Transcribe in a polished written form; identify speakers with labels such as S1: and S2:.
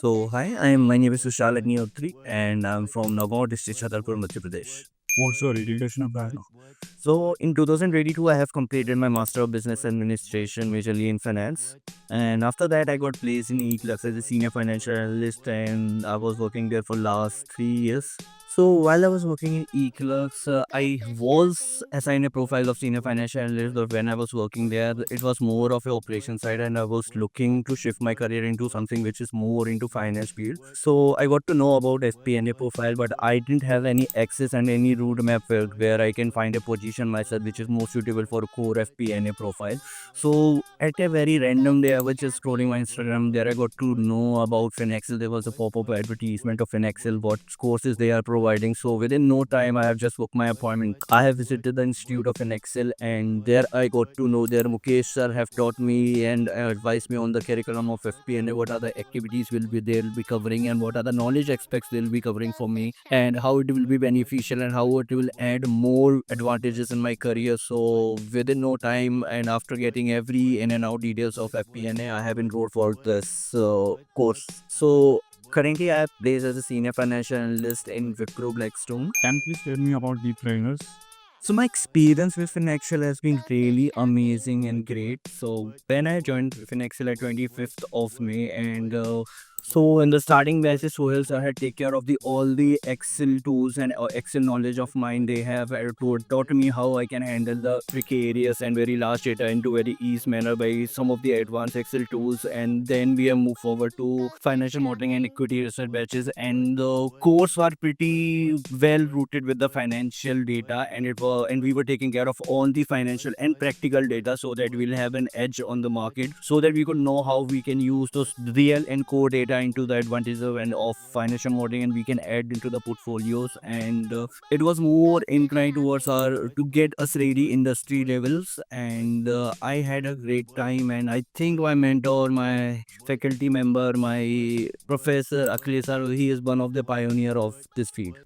S1: So, hi, my name is Sushal Agnihotri and I'm from Nagaon district, Chhatarpur, Madhya Pradesh.
S2: What's your education about?
S1: So, in 2022, I have completed my Master of Business Administration, majorly in finance. And after that, I got placed in eClerx as a senior financial analyst, and I was working there for last 3 years. So while I was working in eClerx, I was assigned a profile of senior financial analyst. But when I was working there, it was more of a operation side, and I was looking to shift my career into something which is more into finance field. So I got to know about FP&A profile, but I didn't have any access and any roadmap where I can find a position myself which is more suitable for a core FP&A profile. So at a very random day, I was just scrolling my Instagram. There I got to know about FinExcel. There was a pop-up advertisement of FinExcel, what courses they are providing. So within no time, I have just booked my appointment. I have visited the Institute of FinExcel, and there I got to know there Mukesh sir have taught me and advised me on the curriculum of FP&A, what are the activities they'll be covering, and what are the knowledge aspects they'll be covering for me, and how it will be beneficial and how it will add more advantages in my career. So within no time, and after getting every in and out details of FP&A, I have enrolled for this course. So currently, I am placed as a senior financial analyst in Wipro Blackstone.
S2: Can you please tell me about the trainers?
S1: So my experience with FinExcel has been really amazing and great. So when I joined FinExcel at 25th of May, and so in the starting batches, Sohail sir had take care of all the Excel tools and Excel knowledge of mine. They have taught me how I can handle the tricky areas and very large data into very easy manner by some of the advanced Excel tools. And then we have moved forward to financial modeling and equity research batches. And the course were pretty well rooted with the financial data, and we were taking care of all the financial and practical data so that we'll have an edge on the market, so that we could know how we can use those real and core data into the advantages of financial modeling, and we can add into the portfolios. And it was more inclined towards our to get us ready industry levels. And I had a great time, and I think my mentor, my faculty member, my professor Akhilesh sir, he is one of the pioneer of this field.